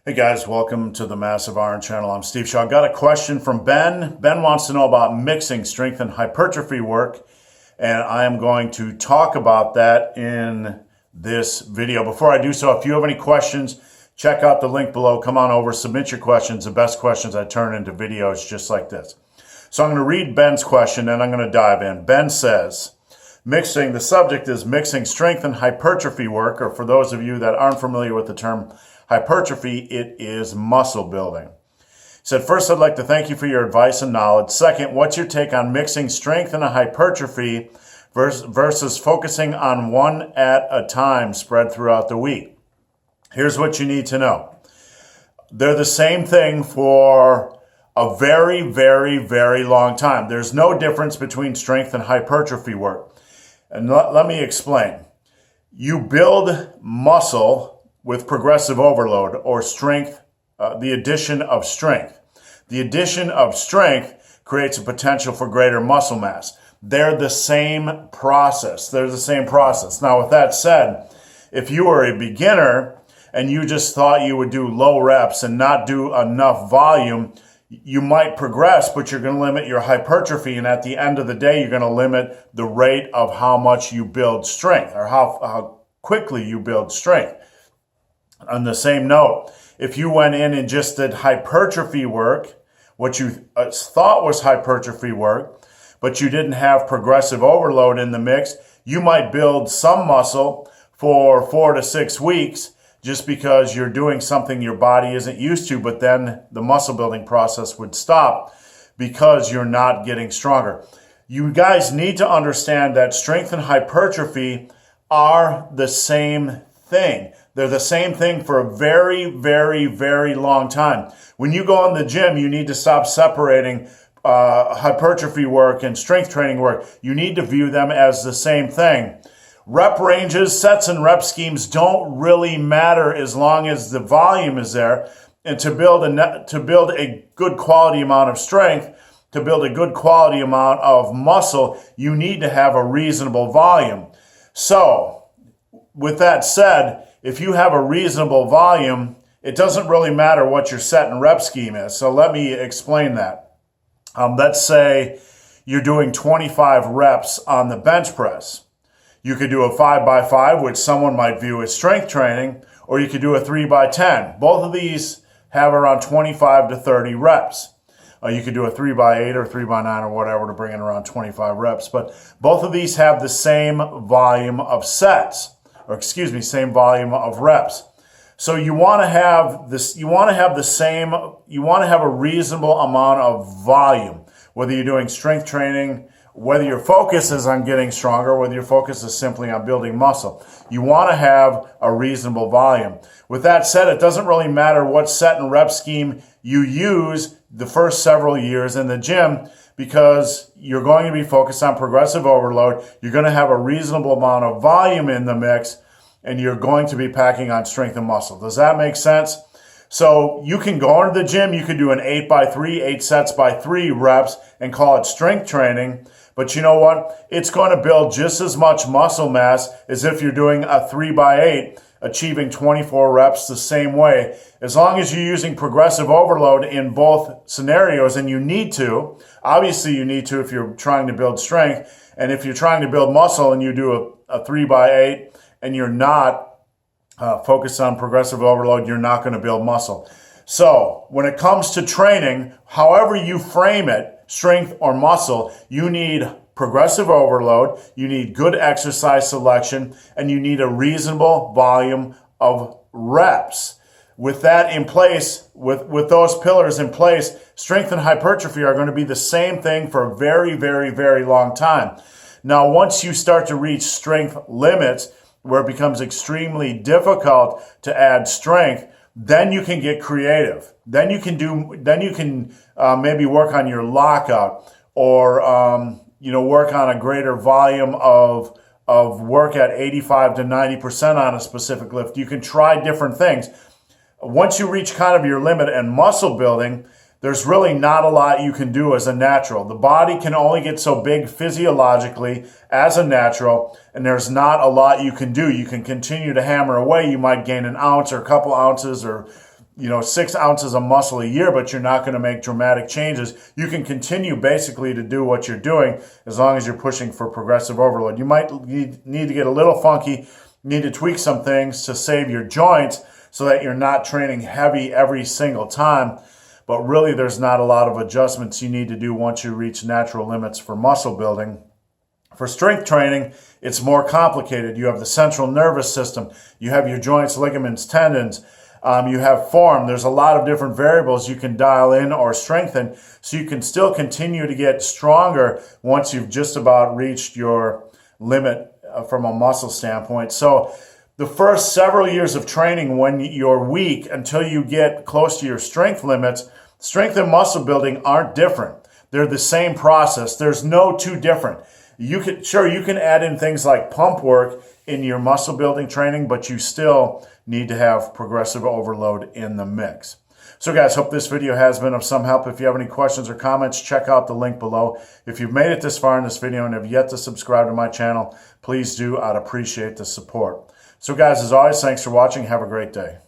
Hey guys, welcome to the Massive Iron Channel. I'm Steve Shaw. Got a question from Ben. Ben wants to know about mixing strength and hypertrophy work, and I am going to talk about that in this video. Before I do so, if you have any questions, check out the link below. Come on over, submit your questions. The best questions I turn into videos just like this. So I'm going to read Ben's question and I'm going to dive in. Ben says, the subject is mixing strength and hypertrophy work, or for those of you that aren't familiar with the term hypertrophy, it is muscle building. He said, first, I'd like to thank you for your advice and knowledge. Second, what's your take on mixing strength and a hypertrophy versus focusing on one at a time spread throughout the week? Here's what you need to know. They're the same thing for a very, very, very long time. There's no difference between strength and hypertrophy work. And let me explain. You build muscle with progressive overload or strength, the addition of strength. The addition of strength creates a potential for greater muscle mass. They're the same process. Now, with that said, if you were a beginner and you just thought you would do low reps and not do enough volume, you might progress, but you're going to limit your hypertrophy. And at the end of the day, you're going to limit the rate of how much you build strength or how quickly you build strength. On the same note, if you went in and just did hypertrophy work, what you thought was hypertrophy work, but you didn't have progressive overload in the mix, you might build some muscle for 4 to 6 weeks just because you're doing something your body isn't used to, but then the muscle building process would stop because you're not getting stronger. You guys need to understand that strength and hypertrophy are the same thing. They're the same thing for a very, very, very long time. When you go in the gym, you need to stop separating hypertrophy work and strength training work. You need to view them as the same thing. Rep ranges, sets, and rep schemes don't really matter as long as the volume is there. And to build a good quality amount of strength, to build a good quality amount of muscle, you need to have a reasonable volume. So, with that said, if you have a reasonable volume, it doesn't really matter what your set and rep scheme is. So let me explain that. Let's say you're doing 25 reps on the bench press. You could do a 5x5, which someone might view as strength training, or you could do a 3x10. Both of these have around 25 to 30 reps. You could do a 3x8 or 3x9 or whatever to bring in around 25 reps. But both of these have the same volume of sets. Same volume of reps. So you want to have this, you want to have a reasonable amount of volume, whether you're doing strength training, whether your focus is on getting stronger, whether your focus is simply on building muscle. You want to have a reasonable volume. With that said, it doesn't really matter what set and rep scheme you use the first several years in the gym, because you're going to be focused on progressive overload. You're going to have a reasonable amount of volume in the mix, and you're going to be packing on strength and muscle. Does that make sense? So you can go into the gym, you could do an 8x3, 8 sets by 3 reps and call it strength training. But you know what? It's going to build just as much muscle mass as if you're doing a 3x8, achieving 24 reps the same way. As long as you're using progressive overload in both scenarios, and you need to, obviously you need to if you're trying to build strength, and if you're trying to build muscle and you do a 3x8 and you're not focused on progressive overload, you're not going to build muscle. So when it comes to training, however you frame it, strength or muscle, you need progressive overload, you need good exercise selection, and you need a reasonable volume of reps. With that in place, with those pillars in place, strength and hypertrophy are going to be the same thing for a very, very, very long time. Now, once you start to reach strength limits, where it becomes extremely difficult to add strength, then you can get creative. Then you can maybe work on your lockout, or work on a greater volume of work at 85 to 90% on a specific lift. You can try different things. Once you reach kind of your limit in muscle building, there's really not a lot you can do as a natural. The body can only get so big physiologically as a natural, and there's not a lot you can do. You can continue to hammer away. You might gain an ounce or a couple ounces or 6 ounces of muscle a year, but you're not going to make dramatic changes. You can continue basically to do what you're doing as long as you're pushing for progressive overload. You might need to get a little funky, need to tweak some things to save your joints so that you're not training heavy every single time. But really, there's not a lot of adjustments you need to do once you reach natural limits for muscle building. For strength training, it's more complicated. You have the central nervous system. You have your joints, ligaments, tendons. You have form. There's a lot of different variables you can dial in or strengthen, so you can still continue to get stronger once you've just about reached your limit from a muscle standpoint. So the first several years of training, when you're weak until you get close to your strength limits, strength and muscle building aren't different. They're the same process. There's no two different. You can add in things like pump work in your muscle building training, but you still need to have progressive overload in the mix. So guys, hope this video has been of some help. If you have any questions or comments, check out the link below. If you've made it this far in this video and have yet to subscribe to my channel, please do. I'd appreciate the support. So guys, as always, thanks for watching. Have a great day.